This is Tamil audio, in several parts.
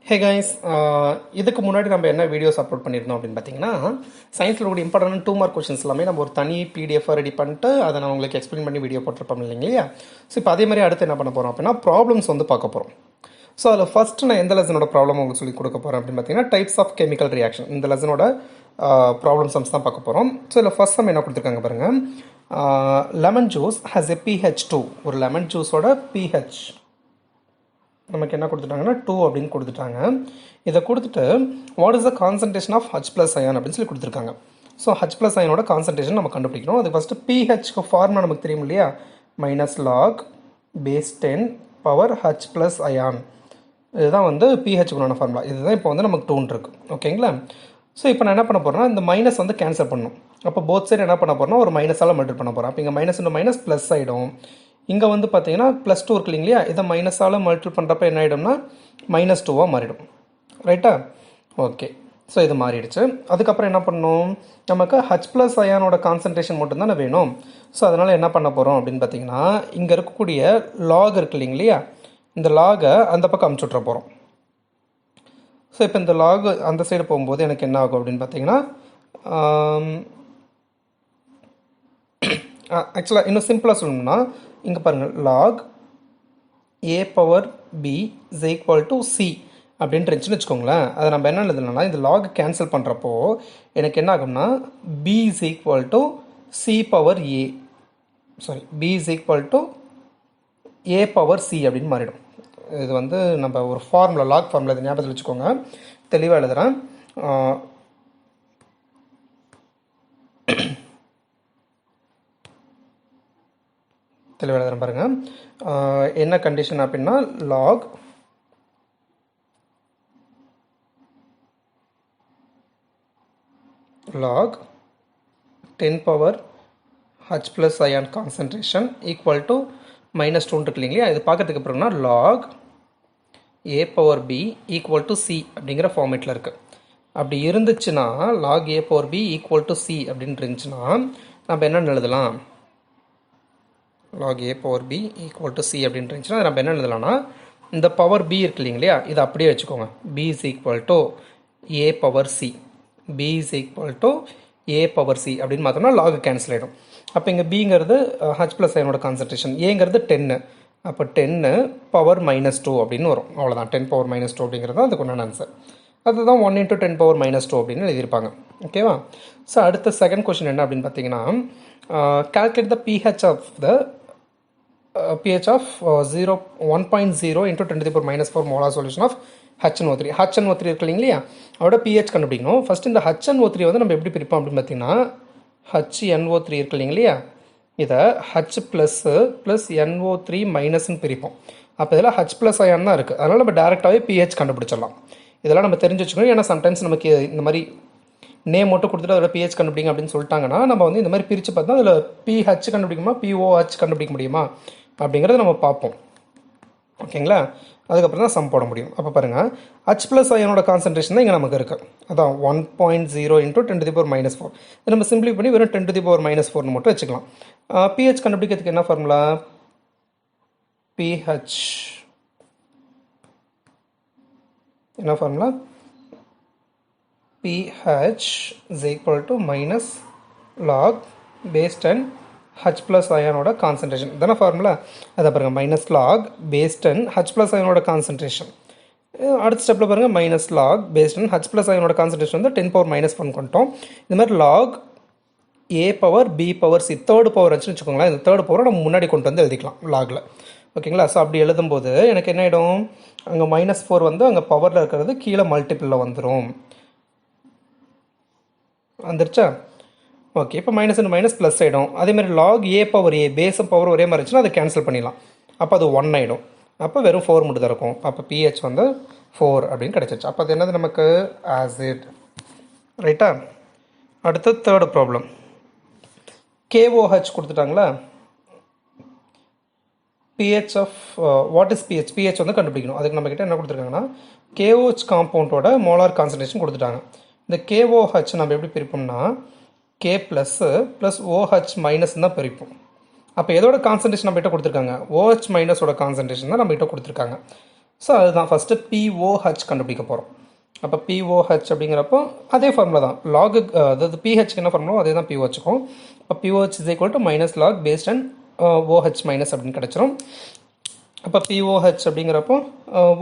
ஹே கைஸ், இதுக்கு முன்னாடி நம்ம என்ன வீடியோஸ் அப்லோட் பண்ணியிருந்தோம் அப்படின்னு பார்த்தீங்கன்னா, சயின்ஸில் கூட இம்பார்ட்டன்ட் 2 மார்க் கொஷின்ஸ் எல்லாமே நம்ம ஒரு தனி பிடிஎஃபாக ரெடி பண்ணிட்டு அதை நான் உங்களுக்கு எக்ஸ்பிளைன் பண்ணி வீடியோ போட்டிருப்போம் இல்லைங்களா. ஸோ இப்போ அதே மாதிரி அடுத்து என்ன பண்ண போகிறோம் அப்படின்னா ப்ராப்ளம்ஸ் வந்து பார்க்க போகிறோம். ஸோ அதில் ஃபஸ்ட்டு நான் எந்த லெசனோட ப்ராப்ளம் உங்களுக்கு சொல்லி கொடுக்க போகிறேன் அப்படின்னு பார்த்தீங்கன்னா டைப்ஸ் ஆஃப் கெமிக்கல் ரியாக்ஷன். இந்த லெசனோட ப்ராப்ளம் சம்ஸ் தான் பார்க்க போகிறோம். ஸோ இதில் ஃபஸ்ட் சம் என்ன கொடுத்துருக்காங்க பாருங்கள். Lemon juice has a pH2. ஒரு லெமன் ஜூஸோட pH நமக்கு என்ன கொடுத்துட்டாங்கன்னா 2 அப்படின்னு கொடுத்துட்டாங்க. இதை கொடுத்துட்டு what is the concentration of H plus ion அப்படின்னு சொல்லி கொடுத்துருக்காங்க. ஸோ H ப்ளஸ் அயனோட கான்சன்ட்ரேஷன் நம்ம கண்டுபிடிக்கணும். அது ஃபஸ்ட்டு pHக்கு ஃபார்முலா நமக்கு தெரியும் இல்லையா, -log base 10 power H plus ion. இதுதான் வந்து pHக்குனான ஃபார்முலா. இதுதான் இப்போ வந்து நமக்கு 2 இருக்கு. ஓகேங்களா. ஸோ இப்போ நான் என்ன பண்ண போகிறேன்னா இந்த மைனஸ் வந்து கேன்சல் பண்ணணும். அப்போ போத் சைடு என்ன பண்ண போகிறோம்னா ஒரு மைனஸால் மல்டிபிள் பண்ண போகிறோம். அப்போ இங்கே மைனஸ் இன்டு மைனஸ் ப்ளஸ் ஆகிடும். இங்கே வந்து பார்த்தீங்கன்னா +2 இருக்கு இல்லைங்களா, இதை மைனஸால் மல்டிபிள் பண்ணுறப்ப என்ன ஆகிடும்னா -2வாக மாறிடும். ரைட்டா? ஓகே. ஸோ இது மாறிடுச்சு. அதுக்கப்புறம் என்ன பண்ணணும், நமக்கு H ப்ளஸ் அயானோட கான்சன்ட்ரேஷன் மட்டும்தானே வேணும். ஸோ அதனால் என்ன பண்ண போகிறோம் அப்படின்னு பார்த்தீங்கன்னா இங்கே இருக்கக்கூடிய லாக் இருக்கு இல்லைங்களா, இந்த லாகை அந்த பக்கம் அமுச்சு விட்ற போகிறோம். ஸோ இப்போ இந்த லாக் அந்த சைடு போகும்போது எனக்கு என்ன ஆகும் அப்படின்னு பார்த்தீங்கன்னா ஆக்சுவலாக இன்னும் சிம்பிளாக சொல்லணும்னா இங்கே பாருங்கள், log a power b is equal to c அப்படின்ட்டு இருந்துச்சுன்னு வச்சுக்கோங்களேன். அதை நம்ம என்ன எழுதணும்னா இந்த லாக் கேன்சல் பண்ணுறப்போ எனக்கு என்ன ஆகும்னா b is equal to c power a, sorry b is equal to a power c அப்படின்னு மாறிடும். இது வந்து நம்ம ஒரு ஃபார்முலா, லாக் ஃபார்முலா, இது ஞாபகத்தில் வச்சுக்கோங்க. தெளிவாக எழுதுகிறேன். தெளிவாக எழுதுகிறேன் பாருங்கள். என்ன கண்டிஷன் அப்படின்னா log log 10 power H plus ion concentration equal to -2 இருக்கு இல்லைங்களா. இது பார்க்கறதுக்கு அப்புறம்னா log a power b equal to c அப்படிங்கிற ஃபார்மேட்டில் இருக்குது. அப்படி இருந்துச்சுன்னா log a power b equal to c அப்படின்னு இருந்துச்சுன்னா நம்ம என்ன எழுதலாம், log a power b equal to c அப்படின்னு இருந்துச்சுன்னா நம்ம என்ன எழுதலாம்னா இந்த பவர் b இருக்கு இல்லைங்களா, இதை அப்படியே வச்சுக்கோங்க. b is equal to a power c, b is equal to a power c அப்படின்னு பார்த்தோம்னா லாக் கேன்சல் ஆகிடும். அப்போ இங்கே பிங்கிறது H ப்ளஸ் அயனோட கான்சன்ட்ரேஷன், ஏங்கிறது 10, அப்போ 10 பவர் -2 அப்படின்னு வரும். அவ்வளோதான், 10 பவர் -2 அப்படிங்கிறது தான் அதுக்கு ஒன்றான ஆன்சர். அதுதான் 1 × 10 பவர் -2 அப்படின்னு எழுதியிருப்பாங்க. ஓகேவா. ஸோ அடுத்த செகண்ட் கொஸ்டின் என்ன அப்படின்னு பார்த்தீங்கன்னா calculate the pH of the pH of 1.0 into 10⁻⁴ molar solution of HNO3. HNO3 இருக்கு இல்லைங்களா, அதோட pH கண்டுபிடிக்கணும். ஃபர்ஸ்ட் இந்த HNO3 வந்து நம்ம எப்படி பிரிப்போம் அப்படின்னு பார்த்தீங்கன்னா HNO3 இருக்கு இல்லைங்களா, இதை H ப்ளஸ் ப்ளஸ் NO3 மைனஸ்ன்னு பிரிப்போம். அப்போ இதில் H ப்ளஸ் அயான் தான் இருக்குது. அதனால் நம்ம டேரெக்டாகவே pH கண்டுபிடிச்சிடலாம். இதெல்லாம் நம்ம தெரிஞ்சு வச்சுக்கணும். ஏன்னா சம்டைம்ஸ் நமக்கு இந்த மாதிரி நேம் மட்டும் கொடுத்துட்டு அதில் pH கண்டுபிடிங்க அப்படின்னு சொல்லிட்டாங்கன்னா நம்ம வந்து இந்த மாதிரி பிரித்து பார்த்தா அதில் pH கண்டுபிடிக்குமா pOH கண்டுபிடிக்க முடியுமா அப்படிங்கிறத நம்ம பார்ப்போம். ஓகேங்களா. அதுக்கப்புறம் தான் சம் போட முடியும். அப்போ பாருங்கள், H ப்ளஸ் அயனோட கான்சன்ட்ரேஷன் தான் இங்கே நமக்கு இருக்குது. அதான் 1.0 × 10⁻⁴. இதை நம்ம சிம்பிளி பண்ணி வெறும் 10⁻⁴ மட்டும் வச்சுக்கலாம். pH கண்டுபிடிக்கிறதுக்கு என்ன ஃபார்முலா, pH என்ன formula, pH is equal to -log base 10 H plus அயனோட கான்சன்ட்ரேஷன். இதான ஃபார்முலா. அதை பாருங்கள், -log base 10 H ப்ளஸ் அயனோட கான்சன்ட்ரேஷன். அடுத்த ஸ்டெப்பில் பாருங்கள், -log base 10 H ப்ளஸ் அயனோட கான்சன்ட்ரேஷன் வந்து 10 பவர் -1 கொண்டோம். இந்த மாதிரி log a power b power c third power வச்சுன்னு வச்சுக்கோங்களேன். இந்த தேர்டு பவரை நம்ம முன்னாடி கொண்டு வந்து எழுதிக்கலாம் லாகில். ஓகேங்களா. ஸோ அப்படி எழுதும்போது எனக்கு என்ன ஆகிடும், அங்கே -4 வந்து அங்கே பவரில் இருக்கிறது கீழே மல்டிப்பிளில் வந்துடும். வந்துருச்சா. ஓகே. இப்போ மைனஸ் இன்டு மைனஸ் ப்ளஸ் ஆகிடும். அதேமாதிரி லாக் a பவர் a பேஸும் பவர் ஒரே மாதிரி இருந்துச்சுன்னா அதை கேன்சல் பண்ணிடலாம். அப்போ அது 1 ஆகிடும். அப்போ வெறும் 4 மட்டும் தான் இருக்கும். அப்போ pH வந்து 4 அப்படின்னு கிடச்சிச்சு. அப்போ அது என்னது நமக்கு ஆசிட். ரைட்டா. அடுத்து தேர்டு ப்ராப்ளம், KOH கொடுத்துட்டாங்களா. pH of what is pH, pH வந்து கண்டுபிடிக்கணும். அதுக்கு நம்மக்கிட்ட என்ன கொடுத்துருக்காங்கன்னா KOH காம்பவுண்டோட மோலார் கான்சன்ட்ரேஷன் கொடுத்துட்டாங்க. இந்த KOH நம்ம எப்படி பிரிப்போம்னா K plus plus OH minus தான் பிரிப்போம். அப்போ எதோட கான்சன்ட்ரேஷன் நம்மகிட்ட கொடுத்துருக்காங்க, OH மைனஸோட கான்சன்ட்ரேஷன் தான் நம்மகிட்ட கொடுத்துருக்காங்க. ஸோ அதுதான் ஃபஸ்ட்டு பிஓஹெச் கண்டுபிடிக்க போகிறோம். அப்போ பிஓஹெச் அப்படிங்கிறப்போ அதே ஃபார்முலா தான், லாகு அதாவது பிஹெச்க்கு என்ன ஃபார்முலோ அதே தான் பிஓஹெச்சுக்கும். இப்போ pOH is equal to minus log based and OH minus அப்படின்னு கிடச்சிரும். அப்போ பிஓஹெச் அப்படிங்கிறப்போ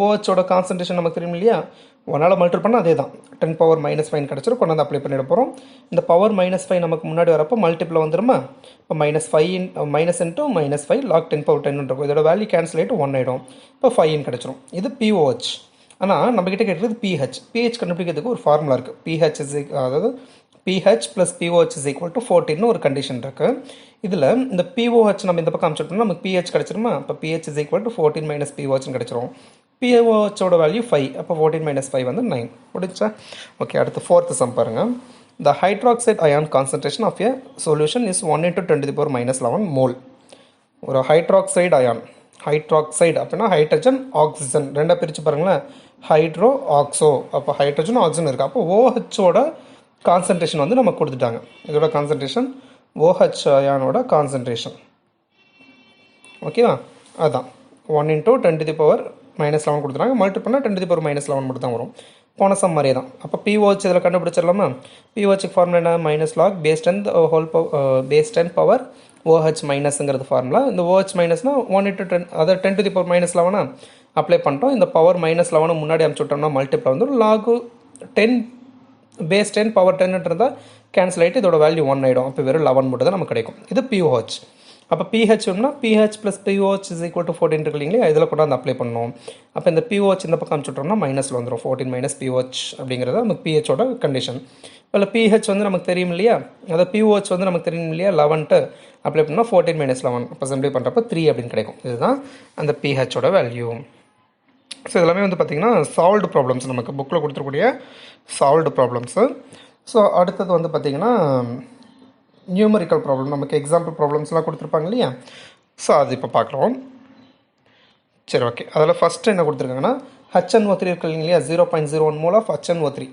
ஓஹெச்சோட கான்சன்ட்ரேஷன் நமக்கு தெரியும் இல்லையா, 1ஆல் மல்டிபிள் பண்ணால் அதே தான் 10 பவர் -5 கிடச்சிரும். கொண்டாந்து அப்ளை பண்ணிட போகிறோம். இந்த பவர் -5 நமக்கு முன்னாடி வரப்போ மல்டிப்பில் வந்துடுமா, இப்போ -5 இன்ட்டு -5 லாக் 10 பவர் 10 இருக்கும். இதோட வேல்யூ கேன்சல் ஆகிட்டு 1 ஆகிடும். இப்போ 5 கிடச்சிரும். இது பிஓஹெச். ஆனால் நம்மக்கிட்ட கேட்குறது பிஹெச். பிஹெச் கண்டுபிடிக்கிறதுக்கு ஒரு ஃபார்முலா இருக்குது. பிஹெச் அதாவது pH plus pOH is equal to 14 ஒரு கண்டிஷன் இருக்குது. இதில் இந்த பிஓஹெச் நம்ம இந்த பக்கம் அமைச்சிட்டோம்னா நமக்கு பிஹெச் கிடச்சிருமா. இப்போ pH is equal to 14 minus பிஓஹெச்னு கிடச்சிரும். பிஓஹெச்சோட வேல்யூ 5. அப்போ 14 - 5 வந்து 9 முடிச்சா. ஓகே, அடுத்து 4th சம் பாருங்கள். The hydroxide ion concentration of a solution is 1 × 10⁻⁻11 mole. ஒரு ஹைட்ராக்சைடு அயான், ஹைட்ராக்சைடு அப்படின்னா ஹைட்ரஜன் ஆக்சிஜன் ரெண்டாக பிரித்து பாருங்களேன், ஹைட்ரோ ஆக்சோ. அப்போ ஹைட்ரஜன் ஆக்சிஜன் இருக்குது. அப்போ ஓஹெச்சோட கான்சன்ட்ரேஷன் வந்து நமக்கு கொடுத்துட்டாங்க. இதோட கான்சன்ட்ரேஷன் ஓஹெச் அயானோட கான்சன்ட்ரேஷன் ஓகேவா, அதுதான் 1 × 10⁻⁻11 கொடுத்துட்டாங்க. மல்டிபிள் பண்ணால் 10⁻⁻11 மட்டும் தான் வரும். போன சம் மாதிரியே தான். அப்போ பிஓஹெச் இதில் கண்டுபிடிச்சிடலாமா. பிஓஹெச்சுக்கு ஃபார்முலா என்ன, minus log based and whole base 10 power OH மைனஸ்ங்கிறது formula. இந்த ஓஹெச் மைனஸ்னால் 1 × 10 அதாவது 10⁻⁻11 அப்ளை பண்ணிட்டோம். இந்த பவர் -11 முன்னாடி அமுச்சு விட்டோம்னா மல்டிபிள் வந்து லாகு 10 பேஸ் 10 பவர் 10 இருந்தால் கேன்சல் ஆகிட்டு இதோட வேல்யூ 1 ஆகிடும். அப்போ வெறும் 11 மட்டும் தான் நமக்கு கிடைக்கும். இது பிஓஹெச். அப்போ பிஹெச் வேணும்னா pH plus pOH is equal to 14 இருக்கு இல்லைங்களா, இதில் கொண்டாந்து அப்ளை பண்ணணும். அப்போ இந்த பிஓஹெச் இந்த பக்கம் அனுப்பிச்சுட்டோம்னா மைனஸில் வந்துடும். 14 மைனஸ் பிஓஹெச் அப்படிங்கிறது நமக்கு பிஹெச்சோட கண்டிஷன். இப்போ பிஹெச் வந்து நமக்கு தெரியும் இல்லையா, அதாவது பிஓஹெச் வந்து நமக்கு தெரியும் இல்லையா, 11 அப்ளை பண்ணால் 14 - 11 அப்போ சிம்பிளை பண்ணுறப்ப 3 அப்படின்னு கிடைக்கும். இதுதான் அந்த பிஹெச்சோட வேல்யூ. ஸோ இதெல்லாமே வந்து பார்த்திங்கன்னா சால்வ்டு ப்ராப்ளம்ஸ், நமக்கு புக்கில் கொடுத்துருக்கூடிய சால்வ்டு ப்ராப்ளம்ஸு. ஸோ அடுத்தது வந்து பார்த்திங்கன்னா நியூமரிக்கல் ப்ராப்ளம், நமக்கு எக்ஸாம்பிள் ப்ராப்ளம்ஸ்லாம் கொடுத்துருப்பாங்க இல்லையா. ஸோ அது இப்போ பார்க்குறோம். சரி, ஓகே. அதில் ஃபஸ்ட்டு என்ன கொடுத்துருக்காங்கன்னா HNO3 இருக்கு இல்லைங்களா, 0.01 மோல் ஆஃப் HNO3.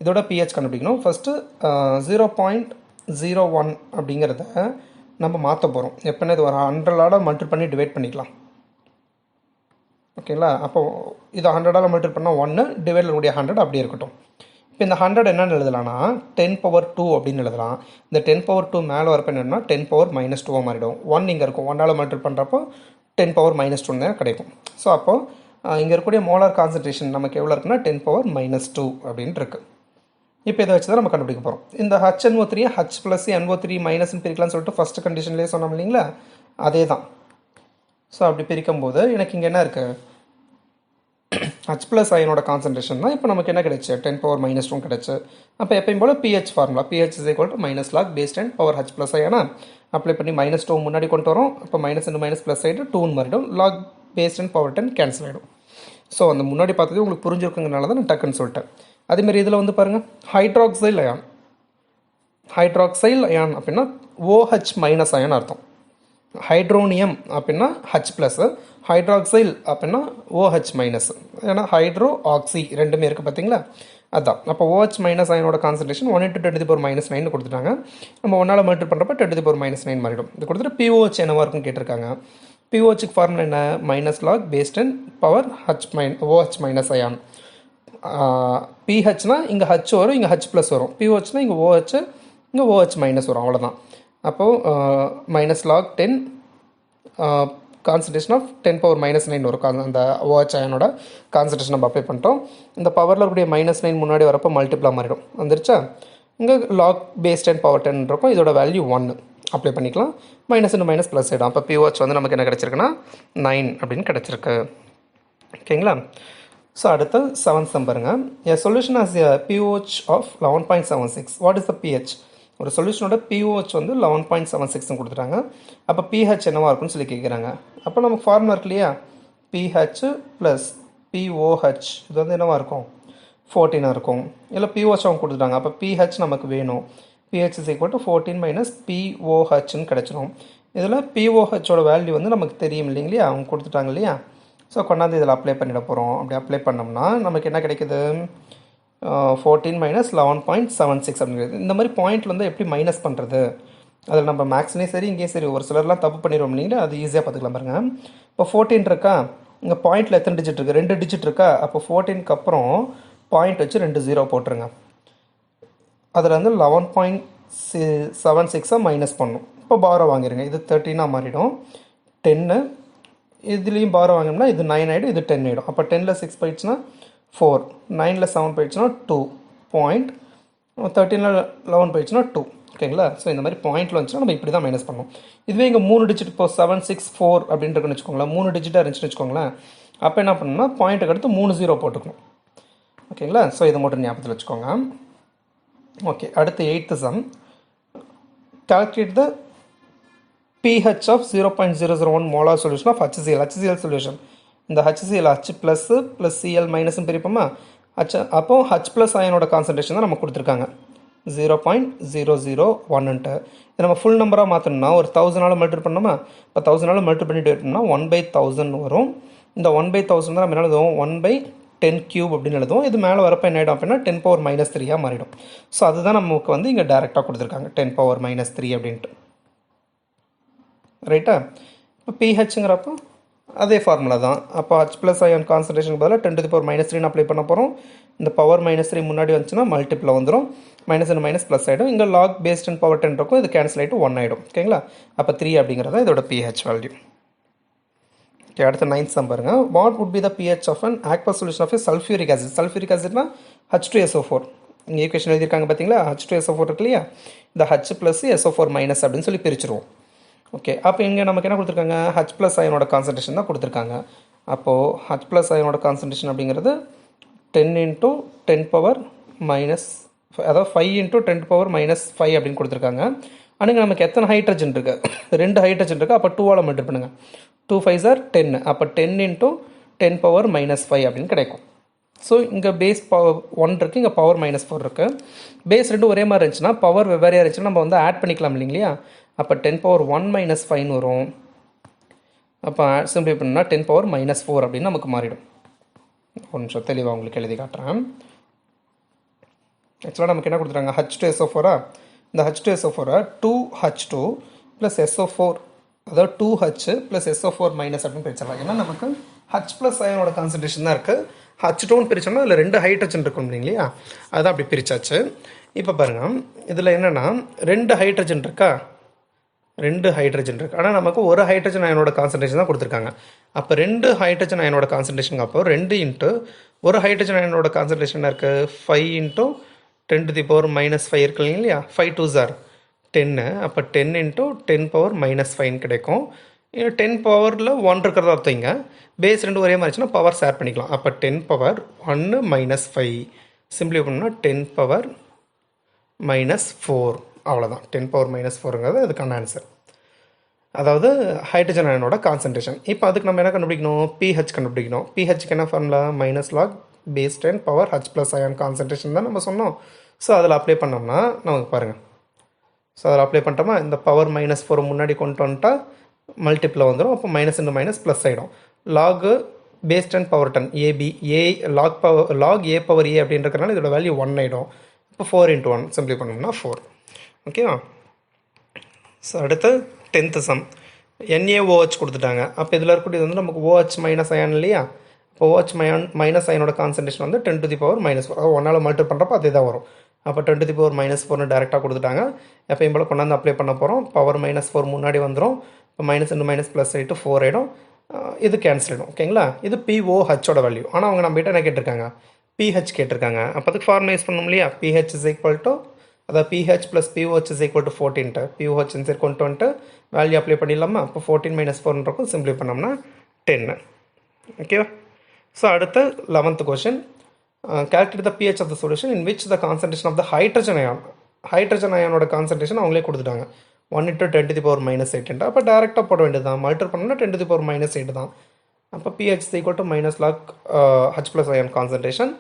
இதோட பிஹெச் கண்டுபிடிக்கணும். ஃபஸ்ட்டு 0.01 அப்படிங்கிறத நம்ம மாற்ற போகிறோம். எப்போனா இது ஒரு 100ஆல் மல்டிபிள் பண்ணி டிவைட் பண்ணிக்கலாம். ஓகேங்களா, அப்போ இதை 100ஆல் மல்டிபிள் பண்ணால் 1 டிவைடில் கூடிய 100 அப்படியே இருக்கட்டும். இப்போ இந்த 100 என்னென்னு எழுதலாம்னா 10 பவர் 2 அப்படின்னு எழுதலாம். இந்த 10 பவர் 2 மேலே வரப்போ என்னென்னா 10 பவர் -2 மாறிடும். 1 இங்கே இருக்கும், 1ஆல் மல்டிபிள் பண்ணுறப்போ 10 பவர் -2 தான் கிடைக்கும். ஸோ அப்போது இங்கே இருக்கக்கூடிய மோலார் கான்சன்ட்ரேஷன் நமக்கு எவ்வளோ இருக்குன்னா 10 பவர் -2 அப்படின்ட்டு இருக்குது. இப்போ இதை வச்சு தான் நம்ம கண்டுபிடிக்க போகிறோம். இந்த HNO3 H + NO3 மைனஸ்ன்னு பிரிக்கலாம்னு சொல்லிட்டு ஃபஸ்ட்டு கண்டிஷன்லேயே சொன்னோம் இல்லைங்களா, அதே தான். ஸோ அப்படி பிரிக்கும்போது எனக்கு இங்கே என்ன இருக்குது, H+ அயனோட கான்சன்ட்ரேஷன் தான் இப்போ நமக்கு என்ன கிடைச்சு 10 பவர் -2 கிடைச்சு. அப்போ எப்பயும் போல் pH formula, pH is equal to minus log base 10 power H+ அயனா அப்ளை பண்ணி -2 முன்னாடி கொண்டு வரோம். அப்போ -++ ஆகிட்டு 2 மாறிடும். லாக் பேஸ் 10 பவர் 10 கேன்சல் ஆகிடும். ஸோ அந்த முன்னாடி பார்த்தது உங்களுக்கு புரிஞ்சிருக்குங்கிறனால தான் நான் டக்குன்னு சொல்லிட்டேன். அதேமாதிரி இதில் வந்து பாருங்கள், ஹைட்ராக்சைல் அயான். ஹைட்ராக்சைல் அயான் அப்படின்னா OH மைனஸ் அயான் அர்த்தம். ஹைட்ரோனியம் அப்படின்னா H+, ஹைட்ராக்சைல் அப்படின்னா OH மைனஸ். ஏன்னா ஹைட்ரோ ஆக்சி ரெண்டுமே இருக்குது பார்த்தீங்களா, அதுதான். அப்போ OH மைனஸ் அயனோட கான்சன்ட்ரேஷன் 1 × 10⁻⁻9 கொடுத்துட்டாங்க. நம்ம 1ஆல் மல்டிபிள் பண்ணுறப்ப 10⁻⁻9 மாறிடும். இது கொடுத்துட்டு பிஓஹெச் என்னவா இருக்குன்னு கேட்டிருக்காங்க. பிஓஹெச்சுக்கு ஃபார்முலா என்ன, minus log base 10 power OH minus ion. பிஹெச்னா இங்கே H வரும், இங்கே H+ வரும். பிஓஹெச்னா இங்கே OH, இங்கே OH மைனஸ் வரும், அவ்வளோதான். அப்போது minus log 10 concentration of 10 power -9 வரும். அந்த OH அயனோட கான்சன்ட்ரேஷன் நம்ம அப்ளை பண்ணிட்டோம். இந்த பவரில் இருக்கக்கூடிய -9 முன்னாடி வரப்போ மல்டிப்ளாக மாறிடும், வந்துருச்சா. இங்கே லாக் பேஸ் 10 பவர் 10 இருக்கும். இதோட வேல்யூ 1 அப்ளை பண்ணிக்கலாம். -++ ஆகிடும். அப்போ பிஓஹெச் வந்து நமக்கு என்ன கிடச்சிருக்குன்னா 9 அப்படின்னு கிடச்சிருக்கு. ஓகேங்களா. ஸோ அடுத்து 7th சம் பாருங்கள். A solution has a pH of 11.76. What is the pH? ஒரு சொல்யூஷனோட பிஓஹெச் வந்து 11.76 கொடுத்துட்டாங்க. அப்போ பிஹெச் என்னவா இருக்குன்னு சொல்லி கேட்குறாங்க. அப்போ நமக்கு ஃபார்முலா இருக்கு இல்லையா, பிஹெச் ப்ளஸ் பிஓஹெச், இது வந்து என்னவா இருக்கும் 14 இருக்கும். இல்லை பிஓஹெச் அவங்க கொடுத்துட்டாங்க. அப்போ பிஹெச் நமக்கு வேணும். பிஹெச் இஸ் ஈக்குவல் டு 14 - பிஓஹெச்னு கிடச்சிரும். இதில் பிஓஹெச்சோட வேல்யூ வந்து நமக்கு தெரியும் இல்லைங்களா, அவங்க கொடுத்துட்டாங்க இல்லையா. ஸோ கொண்டாந்து இதில் அப்ளை பண்ணிட போகிறோம். அப்படி அப்ளை பண்ணோம்னா நமக்கு என்ன கிடைக்குது, 14 - 11.76 அப்படிங்கிறது. இந்த மாதிரி பாயிண்ட்ல வந்து எப்படி மைனஸ் பண்ணுறது, அதில் நம்ம மேக்ஸ்லேயும் சரி இங்கேயும் சரி ஒரு சிலர்லாம் தப்பு பண்ணிடுவோம் இல்லைங்களா, அது ஈஸியாக பார்த்துக்கலாம் பாருங்கள். இப்போ 14 இருக்கா, இங்கே பாயிண்டில் எத்தனை டிஜிட் இருக்குது, 2 டிஜிட் இருக்கா. அப்போ 14க்கு அப்புறம் பாயிண்ட் வச்சு 2 0 போட்டுருங்க. அதில் வந்து 11.76 மைனஸ் பண்ணும். இப்போ பாரோ வாங்கிடுங்க. இது 13 மாறிடும். 10 இதுலேயும் பாரோ வாங்கினோம்னா இது 9 ஆகிடும், இது 10 ஆகிடும். அப்போ 10ல் 6 போயிடுச்சுன்னா 4, 9ல் 7 போயிடுச்சுன்னா 2 பாயிண்ட், 13ல் 11 போயிடுச்சுன்னா 2. ஓகேங்களா. ஸோ இந்த மாதிரி பாயிண்ட்டில் வந்துச்சுன்னா நம்ம இப்படி தான் மைனஸ் பண்ணோம். இதுவே இங்கே 3 டிஜிட் இப்போ 7 6 4 அப்படின்னு இருக்குன்னு வச்சுக்கோங்களேன், 3 டிஜிட்டாக இருந்துச்சுன்னு வச்சுக்கோங்களேன். அப்போ என்ன பண்ணணும்னா பாயிண்ட்டுக்கு அடுத்து 3 0 போட்டுக்கணும். ஓகேங்களா. ஸோ இதை மட்டும் ஞாபகத்தில் வச்சுக்கோங்க. ஓகே, அடுத்து 8th sum. Calculate the pH of 0.001 molar solution of HCl. HCl solution. இந்த HCl H plus plus Cl minus பிரிப்போமா. அப்போ H plus அயனோட கான்சன்ட்ரேஷன் தான் நம்ம கொடுத்துருக்காங்க 0.001. இது நம்ம ஃபுல் நம்பராக மாற்றணும்னா ஒரு 1000 மல்டிபிள் பண்ணோமா. இப்போ 1000 மல்டிபிள் பண்ணிட்டு எடுத்தோம்னா 1/1000 வரும். இந்த 1/1000 தான் நம்ம என்ன எழுதுவோம், 1/10³ அப்படின்னு எழுதுவோம். இது மேலே வரப்போ என்ன ஆகிடும் அப்படின்னா 10⁻³ மாறிடும். ஸோ அதுதான் நமக்கு வந்து இங்கே டேரெக்டாக கொடுத்துருக்காங்க 10⁻³ அப்படின்ட்டு. ரைட்டா. இப்போ pHங்கிறப்போ அதே ஃபார்முலா தான். அப்போ H ப்ளஸ் அயன் கான்சன்ட்ரேஷனுக்கு பதிலாக 10⁻³ அப்ளை பண்ண போகிறோம். இந்த பவர் -3 முன்னாடி வந்துச்சுன்னா மல்டிப்பில் வந்துடும். மைனஸ் அண்ட் மைனஸ் ப்ளஸ் ஆகிடும். இங்கே லாக் பேஸ் 10 பவர் 10 இருக்கும். இது கேன்சல் ஆகிட்டு 1 ஆகிடும். ஓகேங்களா. அப்போ 3 அப்படிங்கிறத இதோட pH வேல்யூ. ஓகே, அடுத்த 9th சம் பாருங்க. What would be the pH of an aqueous solution of sulphuric acid. Sulphuric ஆசிட்னா H2SO4. இங்கே ஈக்குவேஷன் எழுதியிருக்காங்க பார்த்தீங்களா. H2SO4 இருக்கு இல்லையா, இந்த H ப்ளஸ் SO4 மைனஸ் அப்படின்னு சொல்லி பிரிச்சிருவோம். ஓகே, அப்போ இங்கே நமக்கு என்ன கொடுத்துருக்காங்க, H ப்ளஸ் அயனோட கான்சன்ட்ரேஷன் தான் கொடுத்துருக்காங்க. அப்போது H ப்ளஸ் அயனோட கான்சன்ட்ரேஷன் அப்படிங்கிறது 10 × 10⁻⁻, அதாவது 5 × 10⁻⁻5 அப்படின்னு கொடுத்துருக்காங்க. ஆனால் நமக்கு எத்தனை ஹைட்ரஜன் இருக்குது, 2 ஹைட்ரஜன் இருக்குது. அப்போ 2ஆல் மல்டிபிள் பண்ணுங்கள். 2 5s are 10. அப்போ 10 × 10⁻⁻5 அப்படின்னு கிடைக்கும். ஸோ இங்கே பேஸ் பவர் 1 இருக்குது, இங்கே பவர் -4 இருக்குது. பேஸ் 2 ஒரே மாதிரி இருந்துச்சுன்னா பவர் வெவ்வேறையாக இருந்துச்சுன்னா நம்ம வந்து ஆட் பண்ணிக்கலாம் இல்லைங்களா. அப்போ 10⁻1 - 5 வரும். அப்போ சிம்பிளை பண்ணால் 10⁻⁻4 அப்படின்னு நமக்கு மாறிடும். ஒரு நிமிஷம் தெளிவாக உங்களுக்கு எழுதி காட்டுறேன். ஆக்சுவலாக நமக்கு என்ன கொடுத்துருக்காங்க, H2SO4. இந்த H2SO4 2H2 + SO4, அதாவது 2H + SO4 மைனஸ் அப்படின்னு பிரிச்சிடலாம். ஏன்னா நமக்கு H ப்ளஸ் அயனோட கான்சன்ட்ரேஷன் தான் இருக்குது. H2ன்னு பிரிச்சோம்னா அதில் 2 ஹைட்ரஜன் இருக்கும் இல்லைங்களா, அதுதான் அப்படி பிரிச்சாச்சு. இப்போ பாருங்கள், இதில் என்னென்னா 2 ஹைட்ரஜன் இருக்கா, 2 ஹைட்ரஜன் இருக்குது. ஆனால் நமக்கு ஒரு ஹைட்ரஜன் அயனோட கான்சன்ட்ரேஷன் தான் கொடுத்துருக்காங்க. அப்போ 2 ஹைட்ரஜன் அயனோட கான்சன்ட்ரேஷன், அப்போ 2 × ஒரு ஹைட்ரஜன் அயனோட கான்சன்ட்ரேஷன் இருக்குது 5 × 10⁻⁻5 இருக்கு இல்லையா. 5 2s are 10. அப்போ 10 × 10⁻⁻5 கிடைக்கும். 10 பவரில் 1 இருக்கிறதா அர்த்தங்க. பேஸ் 2 ஒரே மாதிரிச்சுன்னா பவர் ஷேர் பண்ணிக்கலாம். அப்போ 10⁻1 - 5 சிம்பிளி பண்ணால் 10⁻⁻4 அவ்வளோதான். 10⁻⁻4ங்கிறது அதுக்கான ஆன்சர், அதாவது ஹைட்ரஜன் அயனோட கான்சன்ட்ரேஷன். இப்போ அதுக்கு நம்ம என்ன கண்டுபிடிக்கணும், pH கண்டுபிடிக்கணும். pHக்கு என்ன formula, -log base 10 power H plus ion concentration தான் நம்ம சொன்னோம். ஸோ அதில் அப்ளை பண்ணோம்னா நமக்கு பாருங்கள், ஸோ அதில் அப்ளை பண்ணிட்டோமா, இந்த பவர் -4 முன்னாடி கொண்டு வந்துட்டா மல்டிப்பில் வந்துடும். அப்போ மைனஸ் இன்டு மைனஸ் ப்ளஸ் ஆகிடும். Log base 10 power 10 AB A log A power A அப்படின்றதுனால இதோட வேல்யூ 1 ஆகிடும். இப்போ 4 × 1 சிம்பிளி பண்ணோம்னா 4. ஓகேவா. ஸோ அடுத்து 10th சம். NaOH கொடுத்துட்டாங்க. அப்போ இதில் இருக்கக்கூடியது வந்து நமக்கு OH மைனஸ் அயன் இல்லையா. இப்போ OH மைனஸ் அயனோட கான்சன்ட்ரேஷன் வந்து 10⁻⁻4. அதாவது 1ஆல் மல்டிபிள் பண்ணுறப்போ அதே தான் வரும். அப்போ 10⁻⁻4 டேரெக்டாக கொடுத்துட்டாங்க. எப்பயும் போல் கொண்டாந்து அப்ளை பண்ண போகிறோம். பவர் -4 முன்னாடி வந்துடும். இப்போ மைனஸ் இன்டு மைனஸ் ப்ளஸ் ஆகிட்டு 4 ஆகிடும். இது கேன்சல் ஆகிடும். ஓகேங்களா. இது POHோட வேல்யூ. ஆனால் அவங்க நம்ம கிட்ட என்ன கேட்டிருக்காங்க, pH கேட்டிருக்காங்க. அப்போ அதுக்கு ஃபார்முலா யூஸ் பண்ணணும் இல்லையா. pH = அதாவது pH + POH = 14. POH கொண்டு வந்துட்டு வேல்யூ அப்ளை பண்ணிடலாமா. அப்போ 14 - 4 இருக்கும். சிம்பிளை பண்ணோம்னா 10. ஓகேவா. ஸோ அடுத்து 11th question. Calculate the pH of the solution in which the concentration of the hydrogen அயனோட கான்சன்ட்ரேஷன் அவங்களே கொடுத்துட்டாங்க 1 × 10⁻⁻8. அப்போ டேரெக்டாக போட வேண்டியது தான். மல்டிபிள் பண்ணோம்னா 10⁻⁻8 தான். அப்போ pH = -log H plus ion concentration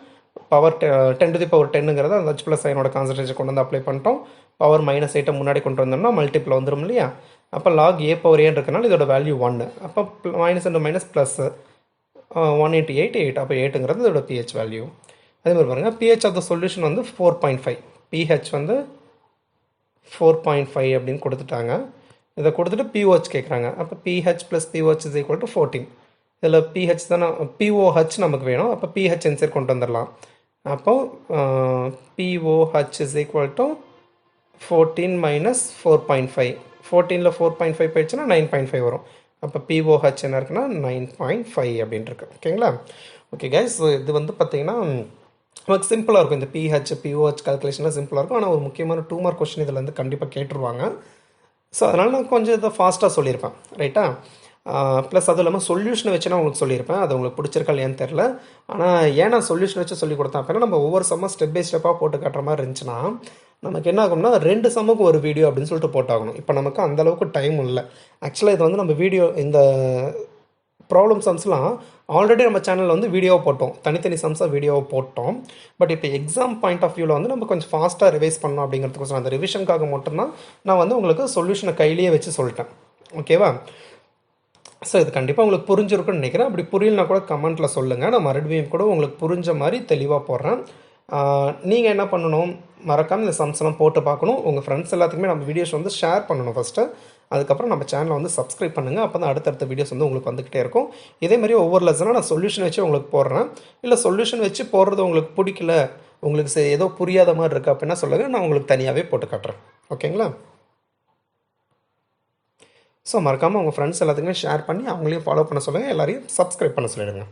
power 10⁻10ங்கிறது அந்த H ப்ளஸ் அயனோட கான்சன்ட்ரேஷன் கொண்டு வந்து அப்ளை பண்ணிட்டோம். பவர் -8 முன்னாடி கொண்டு வந்தோம்னா மல்டிப்பிள் வந்துடும் இல்லையா. அப்போ லாக் A பவர் A இருக்கனால இதோட வேல்யூ 1. அப்போ மைனஸ் இன்டு மைனஸ் ப்ளஸ் 1 × 8 8. அப்போ 8ங்கிறது இதோட pH வேல்யூ. அதே மாதிரி பாருங்கள், pH ஆஃப் த சொல்யூஷன் வந்து 4.5. pH வந்து 4.5 அப்படின்னு கொடுத்துட்டாங்க. இதை கொடுத்துட்டு POH கேட்குறாங்க. அப்போ pH + POH = 14. இதில் பிஹெச் தான் பிஓஹெச் நமக்கு வேணும். அப்போ பிஹெச் ஆன்சர் கொண்டு வந்துடலாம். அப்போது pOH is equal to 14 minus 4.5. 14ல் 4.5 போயிடுச்சுன்னா 9.5 வரும். அப்போ பிஓஹெச் என்ன இருக்குன்னா 9.5 அப்படின்ட்டு இருக்கு. ஓகேங்களா? ஓகே கைஸ், இது வந்து பார்த்தீங்கன்னா நமக்கு சிம்பிளாக இருக்கும். இந்த பிஹெச் பிஓஹெச் கால்குலேஷன்லாம் சிம்பிளாக இருக்கும். ஆனால் ஒரு முக்கியமான 2 மார்க் கொஸ்டின் இதில் வந்து கண்டிப்பாக கேட்டுருவாங்க. ஸோ அதனால் நான் கொஞ்சம் இதை ஃபாஸ்ட்டாக சொல்லியிருப்பேன். ரைட்டா? ப்ளஸ் அதுவும் இல்லாமல் சொல்யூஷனை வச்சு நான் உங்களுக்கு சொல்லியிருப்பேன். அது உங்களுக்கு பிடிச்சிருக்கா இல்லையான்னு தெரில. ஆனால் ஏன் நான் சொல்யூஷன் வச்சு சொல்லி கொடுத்தேன் அப்படின்னா, நம்ம ஒவ்வொரு சம்மாக ஸ்டெப் பை ஸ்டெப்பாக போட்டு காட்டுற மாதிரி இருந்துச்சுன்னா நமக்கு என்ன ஆகும்னா 2 சம்முக்கு ஒரு வீடியோ அப்படின்னு சொல்லிட்டு போட்டாகணும். இப்போ நமக்கு அந்தளவுக்கு டைம் இல்லை. ஆக்சுவலாக இது வந்து நம்ம வீடியோ இந்த ப்ராப்ளம் சம்ஸ்லாம் ஆல்ரெடி நம்ம சேனலில் வந்து வீடியோவை போட்டோம். தனித்தனி சம்ஸாக வீடியோவை போட்டோம். பட் இப்போ எக்ஸாம் பாயிண்ட் ஆஃப் வியூவில் வந்து நம்ம கொஞ்சம் ஃபாஸ்ட்டாக ரிவைஸ் பண்ணோம் அப்படிங்கிறதுக்கோசரம் அந்த ரிவிஷனுக்காக மட்டும்தான் நான் வந்து உங்களுக்கு சொல்யூஷனை கையிலேயே வச்சு சொல்லிட்டேன். ஓகேவா? ஸோ இது கண்டிப்பாக உங்களுக்கு புரிஞ்சிருக்குன்னு நினைக்கிறேன். அப்படி புரியலனா கூட கமெண்ட்டில் சொல்லுங்கள். நான் மறுபடியும் கூட உங்களுக்கு புரிஞ்ச மாதிரி தெளிவாக போடுறேன். நீங்கள் என்ன பண்ணணும், மறக்காமல் இந்த சம்ஸ்லாம் போட்டு பார்க்கணும். உங்கள் ஃப்ரெண்ட்ஸ் எல்லாத்துக்குமே நம்ம வீடியோஸ் வந்து ஷேர் பண்ணணும் ஃபஸ்ட்டு. அதுக்கப்புறம் நம்ம சேனலை வந்து சப்ஸ்கிரைப் பண்ணுங்கள். அப்போ தான் அடுத்தடுத்த வீடியோஸ் வந்து உங்களுக்கு வந்துக்கிட்டே இருக்கும். இதேமாதிரி ஒவ்வொரு லெசனாக நான் சொல்யூஷன் வச்சு உங்களுக்கு போடுறேன். இல்லை சொல்யூஷன் வச்சு போடுறது உங்களுக்கு பிடிக்கல, உங்களுக்கு ஏதோ புரியாத மாதிரி இருக்குது அப்படின்னா சொல்லுங்கள், நான் உங்களுக்கு தனியாகவே போட்டு காட்டுறேன். ஓகேங்களா? ஸோ மறக்காமல் உங்கள் ஃப்ரெண்ட்ஸ் எல்லாத்துக்குமே ஷேர் பண்ணி அவங்களையும் ஃபாலோ பண்ண சொல்லுங்கள். எல்லாரையும் சப்ஸ்கிரைப் பண்ண சொல்லிடுங்க.